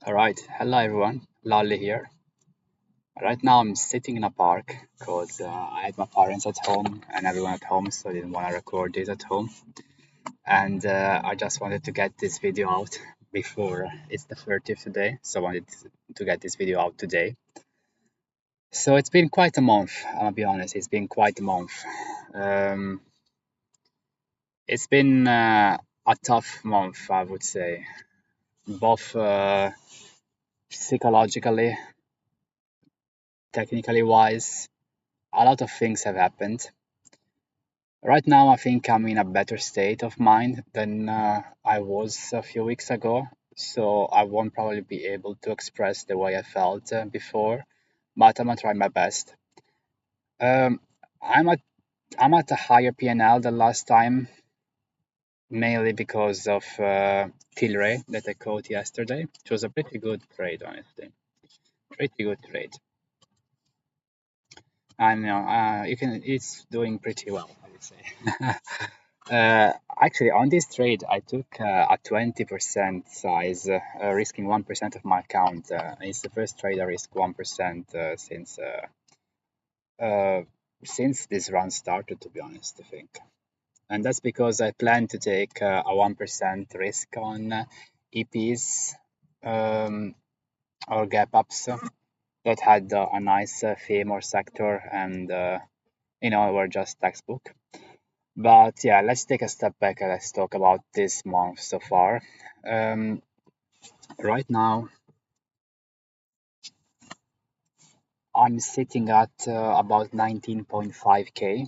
All right, hello everyone, Lolly here. Right now I'm sitting in a park because I had my parents at home and everyone at home, so I didn't want to record this at home. And I just wanted to get this video out before it's the 30th today, so I wanted to get this video out today. So it's been quite a month, I'll be honest, it's been quite a month. Um, it's been a tough month, I would say, both psychologically, technically wise. A lot of things have happened. Right now, I think I'm in a better state of mind than I was a few weeks ago. So I won't probably be able to express the way I felt before, but I'm gonna try my best. Um, I'm at I'm at a higher PNL than last time, mainly because of Tilray that I caught yesterday. It was a pretty good trade, honestly. Pretty good trade. And it's doing pretty well, I would say. Actually, on this trade, I took a 20% size, risking 1% of my account. It's the first trade I risk 1% uh, since this run started, to be honest, I think. And that's because I plan to take a 1% risk on EPs um, or gap ups that had a nice theme or sector and, were just textbook. But yeah, let's take a step back and let's talk about this month so far. Um, right now, I'm sitting at about 19.5k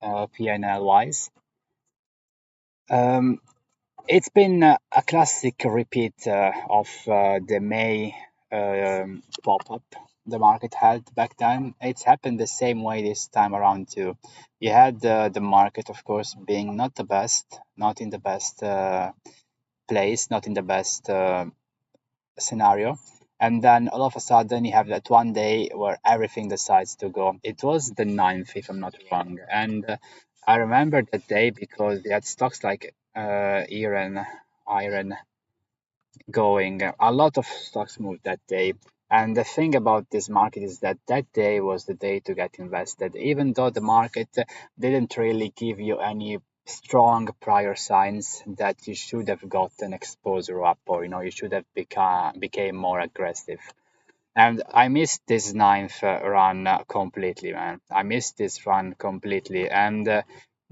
PNL wise. Um, it's been a classic repeat of the May pop up the market had back then. It's happened the same way this time around too. You had the market, of course, being not the best, not in the best place, not in the best scenario. And then all of a sudden you have that one day where everything decides to go. It was the 9th, if I'm not wrong. And I remember that day because they had stocks like iron going. A lot of stocks moved that day. And the thing about this market is that that day was the day to get invested, even though the market didn't really give you any strong prior signs that you should have gotten exposure up, or you should have became more aggressive. And I missed this ninth run completely, man. I missed this run completely. And at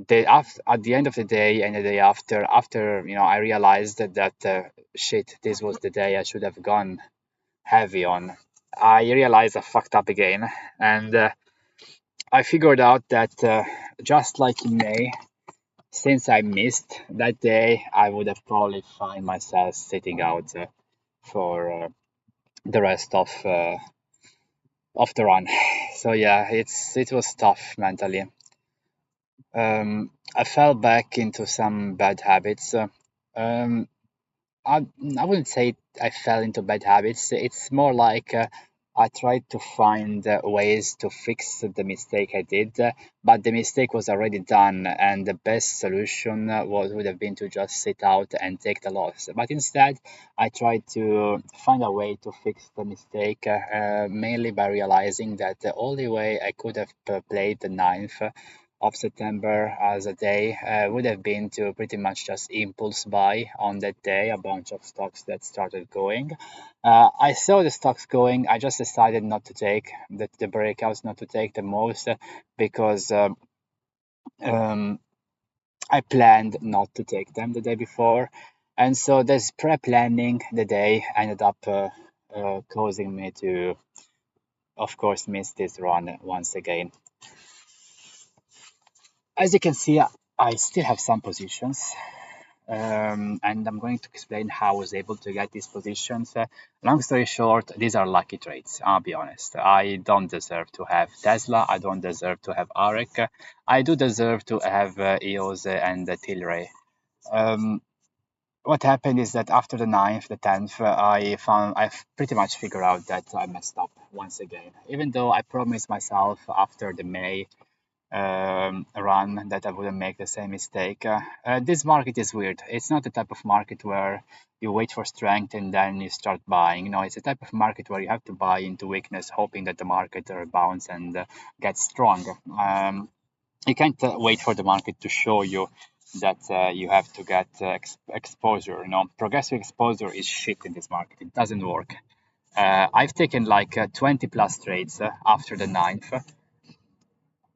the end of the day and the day after I realized that shit, this was the day I should have gone heavy on. I realized I fucked up again, and I figured out that just like in May, since I missed that day, I would have probably find myself sitting out for the rest of the run. So yeah, it was tough mentally. I fell back into some bad habits. Um, I wouldn't say I fell into bad habits. It's more like I tried to find ways to fix the mistake I did, but the mistake was already done, and the best solution would have been to just sit out and take the loss. But instead, I tried to find a way to fix the mistake, mainly by realizing that the only way I could have played the 9th of September as a day would have been to pretty much just impulse buy on that day a bunch of stocks that started going. I saw the stocks going. I just decided not to take the breakouts, not to take the most because um, I planned not to take them the day before. And so this pre-planning the day ended up causing me to, of course, miss this run once again. As you can see, I still have some positions, and I'm going to explain how I was able to get these positions. Long story short, these are lucky trades. I'll be honest. I don't deserve to have Tesla. I don't deserve to have AREC. I do deserve to have EOS and Tilray. Um, what happened is that after the 9th, the 10th, I've pretty much figured out that I messed up once again. Even though I promised myself after the May run that I wouldn't make the same mistake. This market is weird. It's not the type of market where you wait for strength and then you start buying. You know, it's a type of market where you have to buy into weakness, hoping that the market rebounds and gets strong. You can't wait for the market to show you that you have to get exposure. You know, progressive exposure is shit in this market. It doesn't work. I've taken like 20 plus trades after the ninth,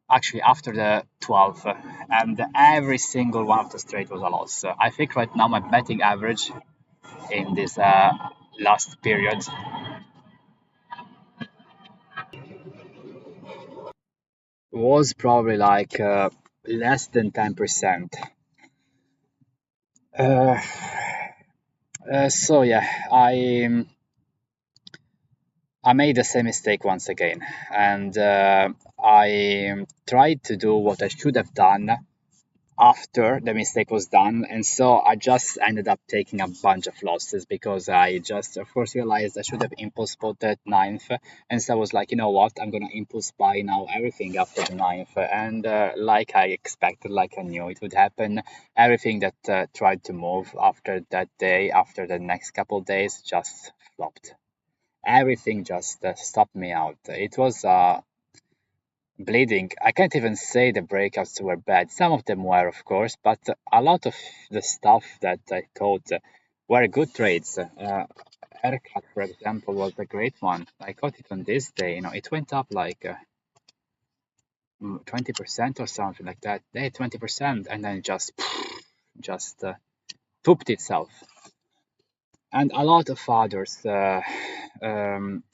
actually after the 12th, and every single one of those trades was a loss. I think right now my betting average in this last period was probably like less than 10%. Uh, so yeah, I made the same mistake once again, and I tried to do what I should have done after the mistake was done, and so I just ended up taking a bunch of losses because I just of course realized I should have impulse bought at ninth, and so I was like, you know what, I'm gonna impulse buy now everything after the ninth, and like I expected, like I knew it would happen, everything that tried to move after that day, after the next couple of days, just flopped. Everything just stopped me out. It was bleeding. I can't even say the breakouts were bad. Some of them were, of course, but a lot of the stuff that I caught were good trades. Haircut, for example, was a great one. I caught it on this day. You know, it went up like 20% or something like that. 20%, and then just pooped itself. And a lot of others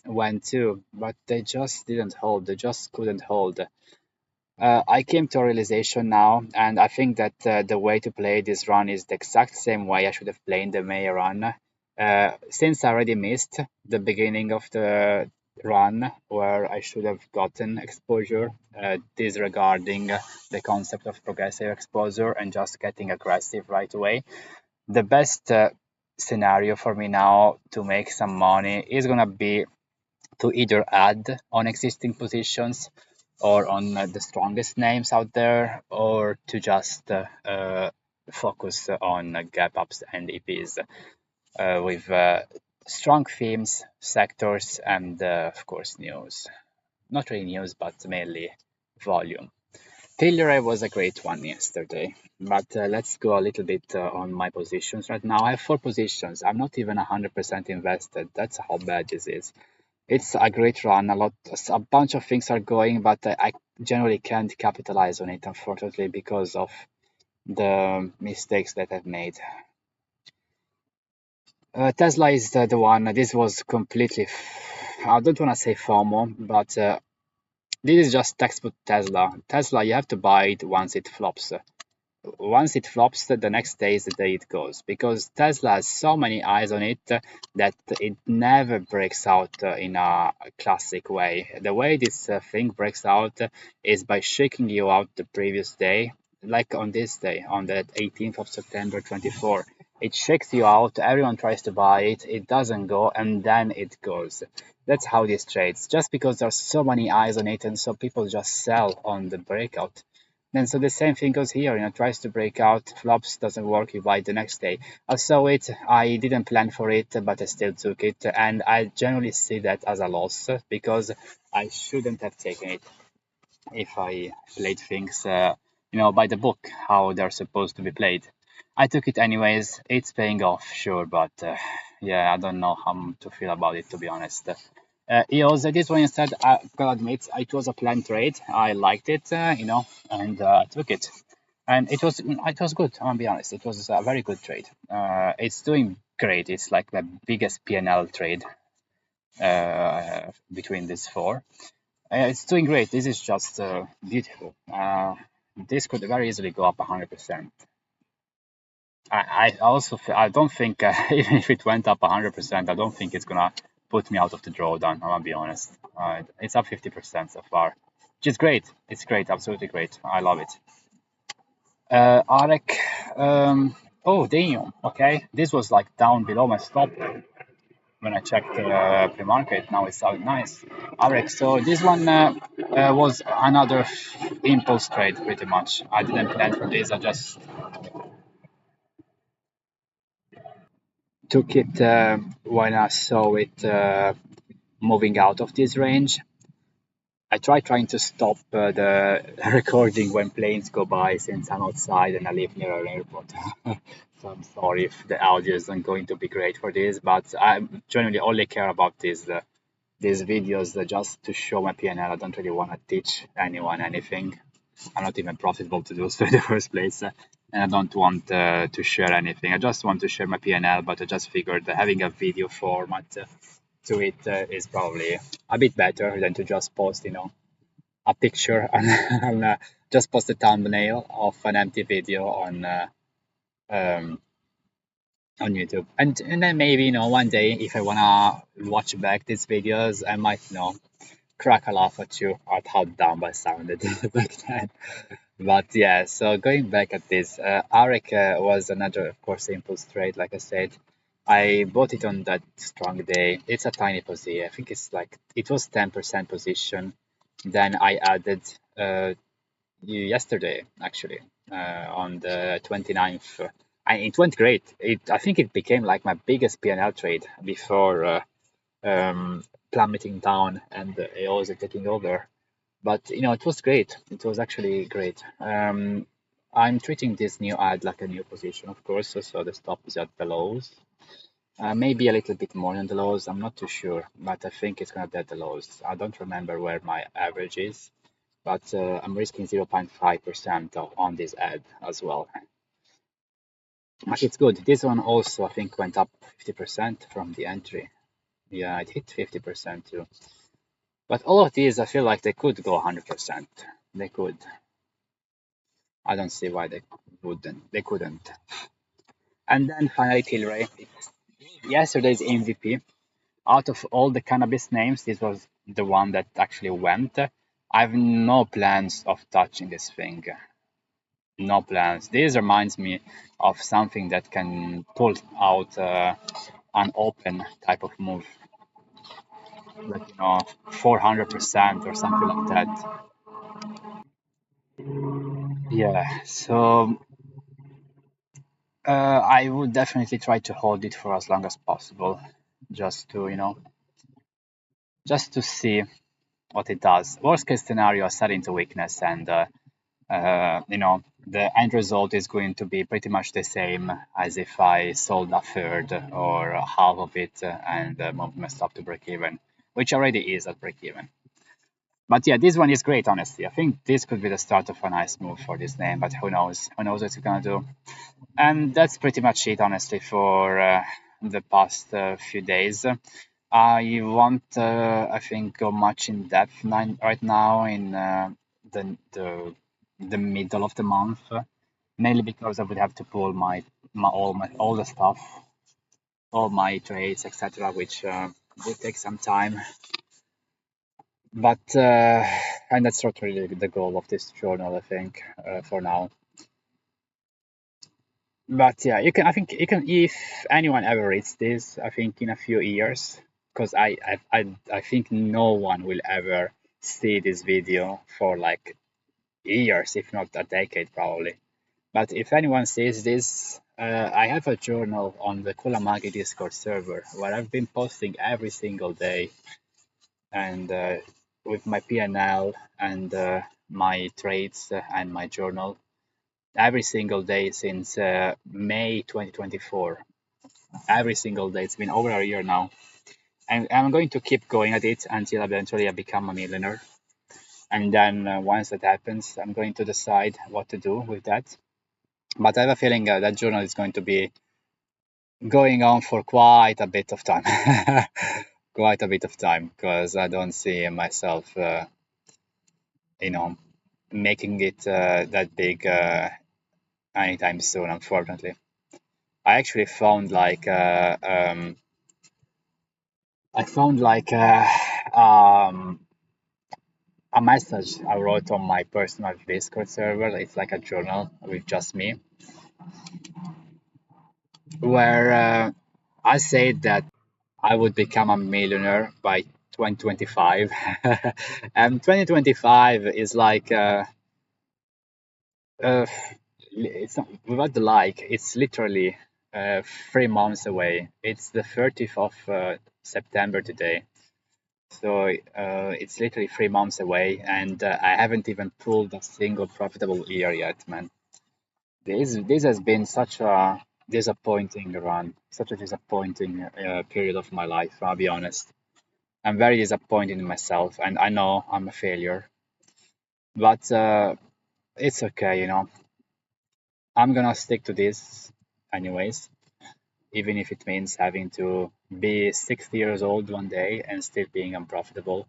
went too, but they just didn't hold. They just couldn't hold. I came to a realization now, and I think that the way to play this run is the exact same way I should have played the May run. Since I already missed the beginning of the run where I should have gotten exposure, disregarding the concept of progressive exposure and just getting aggressive right away, the best scenario for me now to make some money is gonna be to either add on existing positions or on the strongest names out there, or to just focus on gap ups and EPs with strong themes, sectors, and of course news. Not really news, but mainly volume. Taylor was a great one yesterday, but let's go a little bit on my positions right now. I have four positions. I'm not even 100% invested. That's how bad this is. It's a great run. A bunch of things are going, but I generally can't capitalize on it, unfortunately, because of the mistakes that I've made. Tesla is the one. This was completely, I don't want to say FOMO, but this is just textbook Tesla. Tesla, you have to buy it once it flops. Once it flops, the next day is the day it goes, because Tesla has so many eyes on it that it never breaks out in a classic way. The way this thing breaks out is by shaking you out the previous day, like on this day, on the 18th of September 24. It shakes you out, everyone tries to buy it, it doesn't go, and then it goes. That's how this trades, just because there's so many eyes on it, and so people just sell on the breakout. And so the same thing goes here, tries to break out, flops, doesn't work, you buy it the next day. I saw it, I didn't plan for it, but I still took it, and I generally see that as a loss, because I shouldn't have taken it if I played things, by the book, how they're supposed to be played. I took it anyways, it's paying off, sure, but yeah, I don't know how to feel about it, to be honest. EOS, this one instead, I gotta admit, it was a planned trade. I liked it, and I took it. And it was good, I'll be honest. It was a very good trade. It's doing great. It's like the biggest P&L trade between these four. It's doing great. This is just beautiful. This could very easily go up 100%. I also I don't think even if it went up 100%, I don't think it's gonna put me out of the drawdown. I'm gonna be honest. It's up 50% so far, which is great. It's great, absolutely great. I love it. Arek, oh damn. Okay, this was like down below my stop. when I checked pre-market. Now it's out nice. Alright, so this one was another impulse trade pretty much. I didn't plan for this. I just took it when I saw it moving out of this range. I try trying to stop the recording when planes go by since I'm outside and I live near an airport. So I'm sorry if the audio isn't going to be great for this, but I generally only care about these videos just to show my PNL. I don't really want to teach anyone anything. I'm not even profitable to do so in the first place, and I don't want to share anything. I just want to share my PNL, but I just figured that having a video format to it is probably a bit better than to just post, a picture and just post a thumbnail of an empty video um, on YouTube. And then maybe, one day if I wanna watch back these videos, I might, crack a laugh at you at how dumb I sounded back then. But yeah, so going back at this, Arik was another, of course, impulse trade. Like I said, I bought it on that strong day. It's a tiny position. I think it's like it was 10% position. Then I added yesterday, actually, on the 29th. And it went great. I think it became like my biggest PNL trade before plummeting down and AOs are taking over. But it was great. It was actually great. I'm treating this new ad like a new position, of course. So the stop is at the lows. Maybe a little bit more than the lows. I'm not too sure, but I think it's gonna be at the lows. I don't remember where my average is, but I'm risking 0.5% on this ad as well. But it's good. This one also, I think, went up 50% from the entry. Yeah, it hit 50% too. But all of these, I feel like they could go 100%. They could. I don't see why they wouldn't. They couldn't. And then finally, Tilray. Yesterday's MVP. Out of all the cannabis names, this was the one that actually went. I have no plans of touching this thing. No plans. This reminds me of something that can pull out an open type of move, like 400% or something like that. Yeah. So I would definitely try to hold it for as long as possible, just to just to see what it does. Worst case scenario, I sell into weakness, and the end result is going to be pretty much the same as if I sold a third or half of it and moved my stop to break even, which already is at break even. But yeah, this one is great, honestly. I think this could be the start of a nice move for this name, but who knows? Who knows what it's gonna do? And that's pretty much it, honestly, for the past few days. I won't, I think, go much in depth right now in the middle of the month, mainly because I would have to pull my all the stuff, all my trades, etc., which would take some time. But and that's not really the goal of this journal, I think, for now. But yeah, you can. I think you can. If anyone ever reads this, I think in a few years, because I think no one will ever see this video for like years, if not a decade, probably. But if anyone sees this, I have a journal on the Kulamagi Discord server where I've been posting every single day, and with my PNL and my trades and my journal every single day since May 2024. Every single day. It's been over a year now. And I'm going to keep going at it until eventually I become a millionaire. And then once that happens, I'm going to decide what to do with that. But I have a feeling that journal is going to be going on for quite a bit of time. Quite a bit of time, because I don't see myself, making it that big anytime soon, unfortunately. I actually found like I found like a message I wrote on my personal Discord server. It's like a journal with just me, where I say that I would become a millionaire by 2025. And 2025 is like, uh, it's not, without the like, it's literally 3 months away. It's the 30th of September today. So it's literally 3 months away, and I haven't even pulled a single profitable year yet, man. This has been such a disappointing run, such a disappointing period of my life. I'll be honest. I'm very disappointed in myself, and I know I'm a failure, but it's okay, you know. I'm gonna stick to this anyways, even if it means having to be 60 years old one day and still being unprofitable.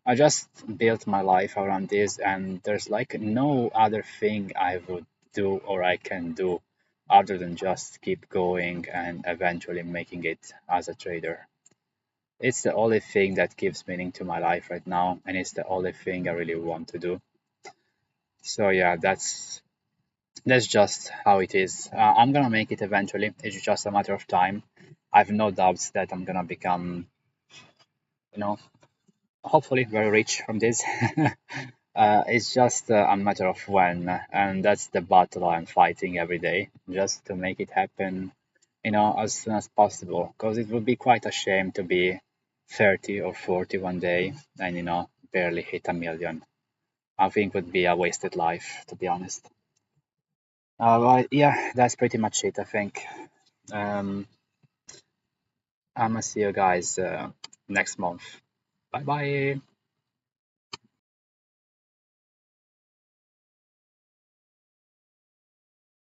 I just built my life around this, and there's like no other thing I would do or I can do other than just keep going and eventually making it as a trader. It's the only thing that gives meaning to my life right now, and it's the only thing I really want to do. So yeah, that's just how it is. I'm gonna make it eventually. It's just a matter of time. I have no doubts that I'm gonna become, you know, hopefully very rich from this. It's just a matter of when, and that's the battle I'm fighting every day, just to make it happen, as soon as possible. Because it would be quite a shame to be 30 or 40 one day and, barely hit a million. I think would be a wasted life, to be honest. But yeah, that's pretty much it, I think. Um, I'm gonna see you guys next month. Bye bye.